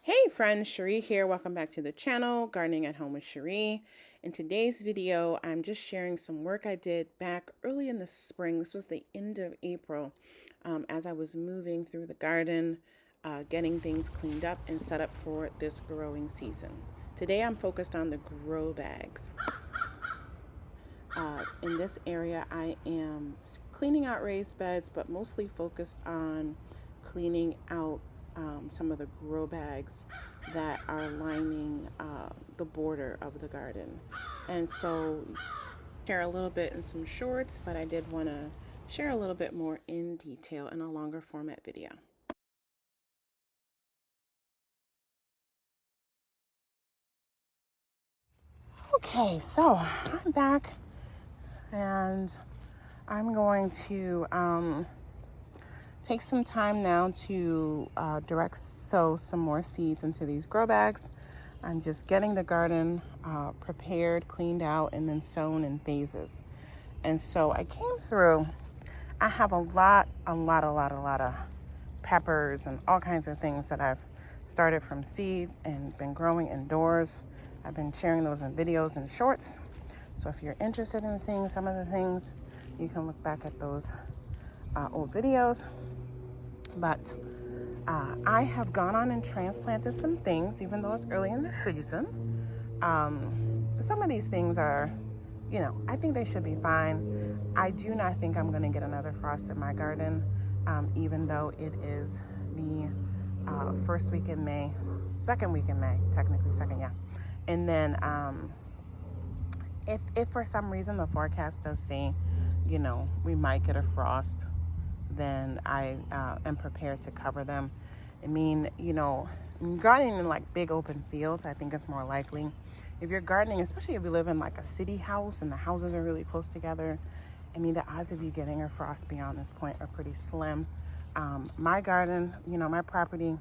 Hey friends, Cherie here. Welcome back to the channel, Gardening at Home with Cherie. In today's video, I'm just sharing some work I did back early in the spring. This was the end of April, as I was moving through the garden, getting things cleaned up and set up for this growing season. Today I'm focused on the grow bags. In this area, I am cleaning out raised beds, but mostly focused on cleaning out some of the grow bags that are lining the border of the garden. And so share a little bit in some shorts, but I did want to share a little bit more in detail in a longer format video. Okay, so I'm back and I'm going to take some time now to direct sow some more seeds into these grow bags. I'm just getting the garden prepared, cleaned out, and then sown in phases. And so I came through, I have a lot of peppers and all kinds of things that I've started from seed and been growing indoors. I've been sharing those in videos and shorts. So if you're interested in seeing some of the things, you can look back at those old videos. But I have gone on and transplanted some things, even though it's early in the season. Some of these things are, I think they should be fine. I do not think I'm going to get another frost in my garden, even though it is the first week in May, second week in May, technically second, yeah. And then if for some reason the forecast does say, we might get a frost, then I am prepared to cover them. I mean, gardening in like big open fields, I think it's more likely. If you're gardening, especially if you live in like a city house and the houses are really close together, I mean, the odds of you getting a frost beyond this point are pretty slim. My garden, my property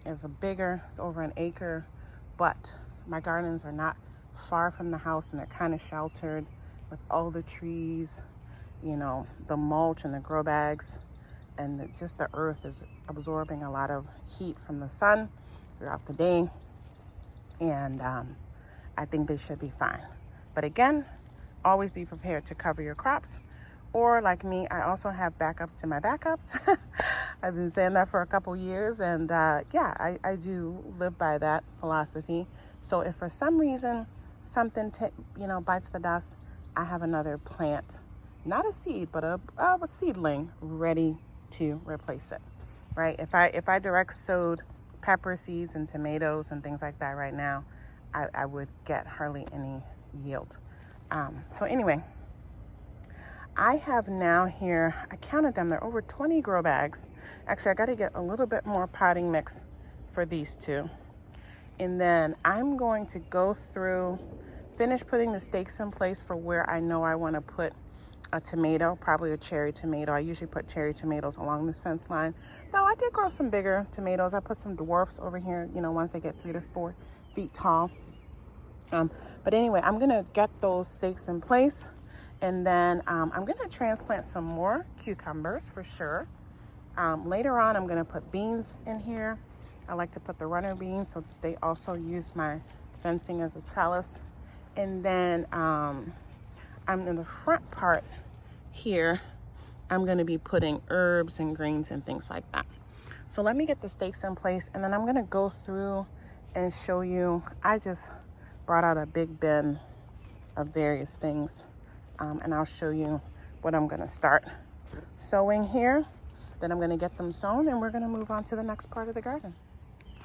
is it's over an acre, but my gardens are not far from the house and they're kind of sheltered with all the trees, the mulch and the grow bags. And just the earth is absorbing a lot of heat from the sun throughout the day. And I think they should be fine. But again, always be prepared to cover your crops. Or like me, I also have backups to my backups. I've been saying that for a couple years. And I do live by that philosophy. So if for some reason something, bites the dust, I have another plant, not a seed, but a seedling ready to replace it, right? If I direct sowed pepper seeds and tomatoes and things like that right now, I would get hardly any yield. So anyway, I have now here, I counted them, they're over 20 grow bags. Actually, I got to get a little bit more potting mix for these two. And then I'm going to go through, finish putting the stakes in place for where I know I want to put a tomato, probably a cherry tomato. I usually put cherry tomatoes along this fence line. Though I did grow some bigger tomatoes. I put some dwarfs over here, once they get 3 to 4 feet tall. But anyway, I'm gonna get those stakes in place, and then I'm gonna transplant some more cucumbers for sure. Later on, I'm gonna put beans in here. I like to put the runner beans so they also use my fencing as a trellis. And then I'm in the front part here, I'm going to be putting herbs and greens and things like that. So let me get the stakes in place, and then I'm going to go through and show you. I just brought out a big bin of various things, and I'll show you what I'm going to start sowing here. Then I'm going to get them sown, and we're going to move on to the next part of the garden.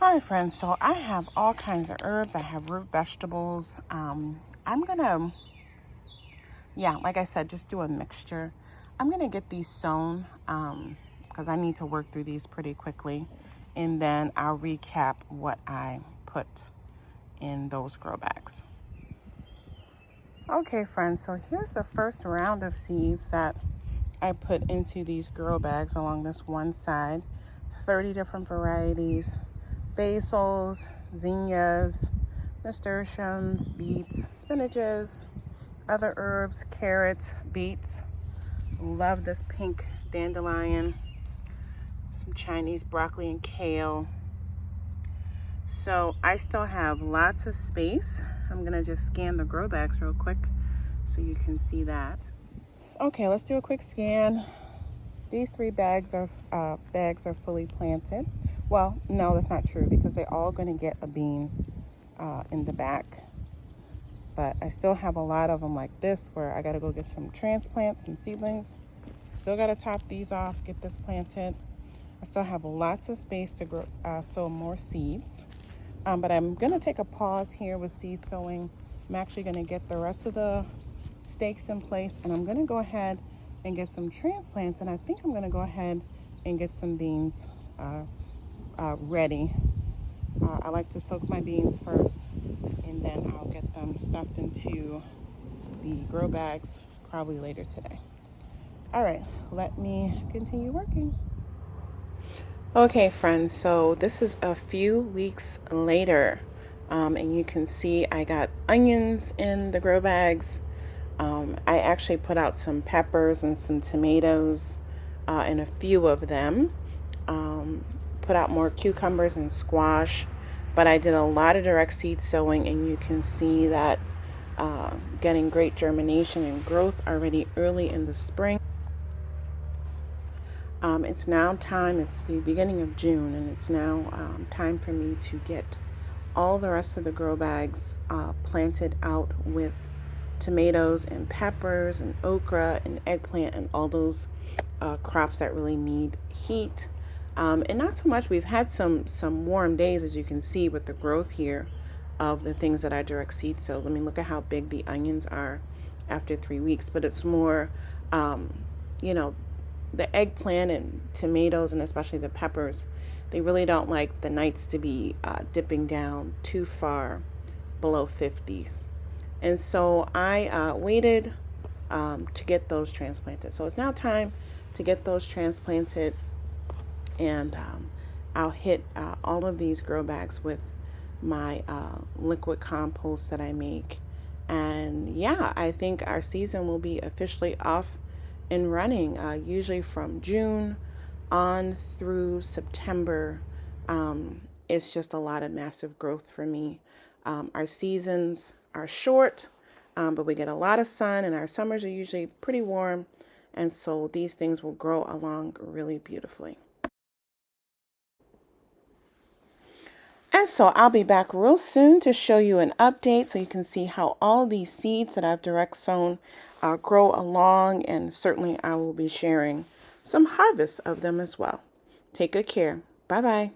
All right, friends, so I have all kinds of herbs. I have root vegetables. I'm going to, like I said, just do a mixture. I'm going to get these sown because I need to work through these pretty quickly. And then I'll recap what I put in those grow bags. Okay, friends, so here's the first round of seeds that I put into these grow bags along this one side. 30 different varieties: basils, zinnias, nasturtiums, beets, spinaches, other herbs, carrots, beets. Love this pink dandelion, some Chinese broccoli and kale. So I still have lots of space. I'm gonna just scan the grow bags real quick so you can see that. Okay, let's do a quick scan. These three bags are fully planted. Well, no, that's not true because they're all gonna get a bean in the back. But I still have a lot of them like this where I gotta go get some transplants, some seedlings. Still gotta top these off, get this planted. I still have lots of space to grow, sow more seeds. But I'm gonna take a pause here with seed sowing. I'm actually gonna get the rest of the stakes in place, and I'm gonna go ahead and get some transplants, and I think I'm gonna go ahead and get some beans ready. I like to soak my beans first, and then I'll get them stuffed into the grow bags probably later today. All right, let me continue working. Okay, friends, so this is a few weeks later, and you can see I got onions in the grow bags. I actually put out some peppers and some tomatoes in a few of them. Put out more cucumbers and squash, but I did a lot of direct seed sowing, and you can see that getting great germination and growth already early in the spring. It's now time, it's the beginning of June, and it's now time for me to get all the rest of the grow bags planted out with tomatoes and peppers and okra and eggplant and all those crops that really need heat. And not so much, we've had some warm days, as you can see with the growth here of the things that I direct seed. So let me look at how big the onions are after 3 weeks, but it's more, you know, the eggplant and tomatoes, and especially the peppers, they really don't like the nights to be dipping down too far below 50. And so I waited to get those transplanted. So it's now time to get those transplanted, and I'll hit all of these grow bags with my liquid compost that I make. And yeah, I think our season will be officially off and running, usually from June on through September. It's just a lot of massive growth for me. Our seasons are short, but we get a lot of sun, and our summers are usually pretty warm. And so these things will grow along really beautifully. And so I'll be back real soon to show you an update so you can see how all these seeds that I've direct sown grow along, and certainly I will be sharing some harvests of them as well. Take good care. Bye-bye.